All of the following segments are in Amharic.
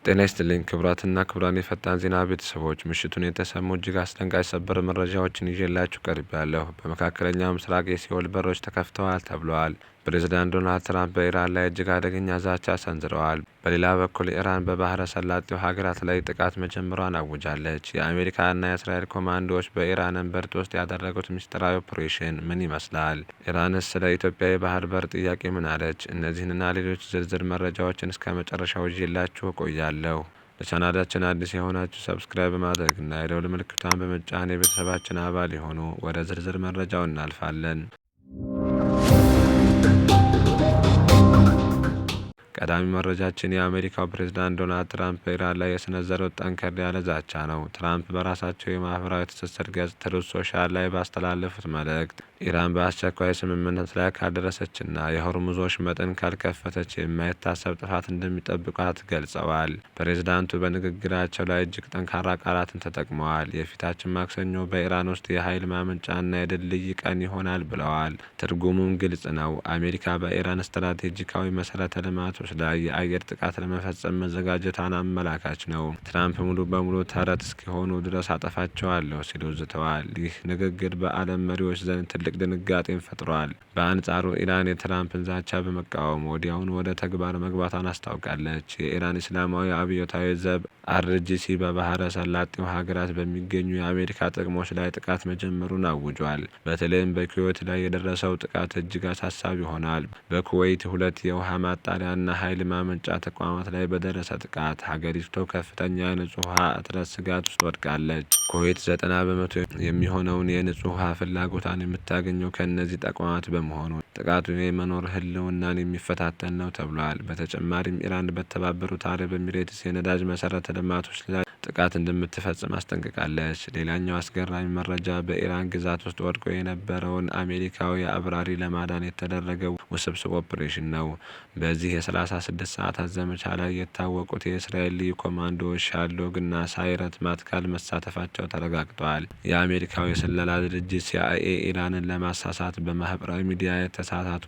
ጤና ይስጥልኝ ክቡራትና ክቡራን የፈጣን ዜና ቤተሰቦች፣ ምሽቱን የተሰሙ እጅግ አስደንጋጭ ሰበር መረጃዎችን ይዤላችሁ ቀርቤያለሁ። በመካከለኛው ምስራቅ የሲኦል በሮች ተከፍተዋል ተብሏል። ፕሬዝዳንት ዶናልድ ትራምፕ በኢራን ላይ እጅግ አደገኛ ዛቻ ሰንዝረዋል። በሌላ በኩል ኢራን በባህረ ሰላጤው ሀገራት ላይ ጥቃት መጀመሯን አውጃለች። የአሜሪካና የእስራኤል ኮማንዶዎች በኢራን እምብርት ውስጥ ያደረጉት ምስጢራዊ ኦፕሬሽን ምን ይመስላል? ኢራንስ ስለ ኢትዮጵያ የባህር በር ጥያቄ ምን አለች? እነዚህንና ሌሎች ዝርዝር መረጃዎችን እስከ መጨረሻው ይዤላችሁ እቆያለሁ። ለቻናላችን አዲስ የሆናችሁ ሰብስክራይብ በማድረግና የደወል ምልክቷን በመጫን የቤተሰባችን አባል የሆኑ ወደ ዝርዝር መረጃው እናልፋለን። ቀዳሚ መረጃችን የአሜሪካው ፕሬዝዳንት ዶናልድ ትራምፕ በኢራን ላይ የሰነዘሩት ጠንከር ያለ ዛቻ ነው። ትራምፕ በራሳቸው የማህበራዊ ትስስር ገጽ ትሩዝ ሶሻል ላይ ባስተላለፉት መልእክት ኢራን በአስቸኳይ ስምምነት ላይ ካልደረሰችና የሆርሙዝ ወሽመጥን ካልከፈተች የማይታሰብ ጥፋት እንደሚጠብቋት ገልጸዋል። ፕሬዝዳንቱ በንግግራቸው ላይ እጅግ ጠንካራ ቃላትን ተጠቅመዋል። የፊታችን ማክሰኞ በኢራን ውስጥ የኃይል ማመንጫና የድልድይ ቀን ይሆናል ብለዋል። ትርጉሙም ግልጽ ነው። አሜሪካ በኢራን ስትራቴጂካዊ መሰረተ ልማቶች ላይ የአየር ጥቃት ለመፈጸም መዘጋጀቷን አመላካች ነው። ትራምፕ ሙሉ በሙሉ ተረት እስኪሆኑ ድረስ አጠፋቸዋለሁ ሲሉ ዝተዋል። ይህ ንግግር በዓለም መሪዎች ዘንድ ትልቅ ድንጋጤን ፈጥሯል። በአንጻሩ ኢራን የትራምፕን ዛቻ በመቃወም ወዲያውኑ ወደ ተግባር መግባቷን አስታውቃለች። የኢራን እስላማዊ አብዮታዊ ዘብ አርጂሲ በባህረ ሰላጤው ሀገራት በሚገኙ የአሜሪካ ጥቅሞች ላይ ጥቃት መጀመሩን አውጇል። በተለይም በኩዌት ላይ የደረሰው ጥቃት እጅግ አሳሳቢ ሆኗል። በኩዌት ሁለት የውሃ ማጣሪያና ኃይል ማመንጫ ተቋማት ላይ በደረሰ ጥቃት ሀገሪቱ ከፍተኛ የንጹህ ውሃ እጥረት ስጋት ውስጥ ወድቃለች። ኩዌት 90 በመቶ የሚሆነውን የንጹህ ውሃ ፍላጎቷን የምታገኘው ከእነዚህ ተቋማት በመሆኑ ጥቃቱን የመኖር ህልውናን የሚፈታተን ነው ተብሏል። በተጨማሪም ኢራን በተባበሩት አረብ ኤሚሬትስ የነዳጅ መሰረተ ልማቶች ላይ ጥቃት እንደምትፈጽም አስጠንቅቃለች። ሌላኛው አስገራሚ መረጃ በኢራን ግዛት ውስጥ ወድቆ የነበረውን አሜሪካዊ አብራሪ ለማዳን የተደረገው ውስብስብ ኦፕሬሽን ነው። በዚህ የ36 ሰዓታት ዘመቻ ላይ የታወቁት የእስራኤል ልዩ ኮማንዶዎች ሻሎግና ሳይረት ማትካል መሳተፋቸው ተረጋግጧል። የአሜሪካዊ የስለላ ድርጅት ሲአይኤ ኢራንን ለማሳሳት በማህበራዊ ሚዲያ የተሳሳቱ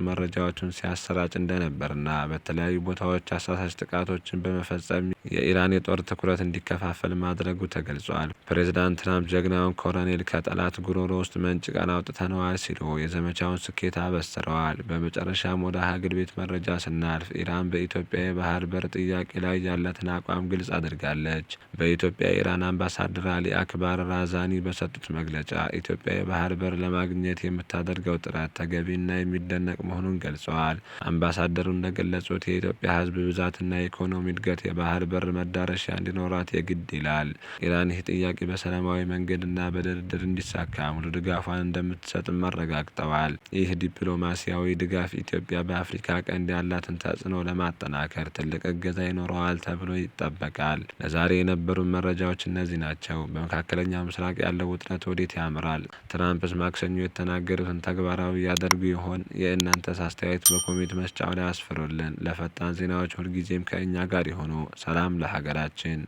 መረጃዎችን ሲያሰራጭ እንደነበርና በተለያዩ ቦታዎች አሳሳች ጥቃቶችን በመፈጸም የኢራን የጦር ትኩረት እንዲከፋፈል ማድረጉ ተገልጿል። ፕሬዝዳንት ትራምፕ ጀግናውን ኮሎኔል ከጠላት ጉሮሮ ውስጥ መንጭቀን አውጥተነዋል ሲሉ የዘመቻውን ስኬት አበስረዋል። በመጨረሻም ወደ ሀገር ቤት መረጃ ስናልፍ ኢራን በኢትዮጵያ የባህር በር ጥያቄ ላይ ያላትን አቋም ግልጽ አድርጋለች። በኢትዮጵያ የኢራን አምባሳደር አሊ አክባር ራዛኒ በሰጡት መግለጫ ኢትዮጵያ የባህር በር ለማግኘት የምታደርገው ጥረት ተገቢና የሚደነቅ መሆኑን ገልጸዋል። አምባሳደሩ እንደገለጹት የኢትዮጵያ ሕዝብ ብዛትና የኢኮኖሚ እድገት የባህር በር መዳረሻ እንዲኖራት የግድ ይላል። ኢራን ይህ ጥያቄ በሰላማዊ መንገድና በድርድር እንዲሳካ ሙሉ ድጋፏን እንደምትሰጥም አረጋግጠዋል። ይህ ዲፕሎማሲያዊ ድጋፍ ኢትዮጵያ በአፍሪካ ቀንድ ያላትን ተጽዕኖ ለማጠናከር ትልቅ እገዛ ይኖረዋል ተብሎ ይጠበቃል። ለዛሬ የነበሩ መረጃዎች እነዚህ ናቸው። በመካከለኛው ምስራቅ ያለው ውጥረት ወዴት ያምራል? ትራምፕስ ማክሰኞ የተናገሩትን ተግባራዊ ያደርጉ ይሆን? የእናንተስ አስተያየት በኮሜንት መስጫው ላይ አስፍሩልን። ለፈጣን ዜናዎች ሁልጊዜም ከእኛ ጋር ይሆኑ። ሰላም ለሀገራችን።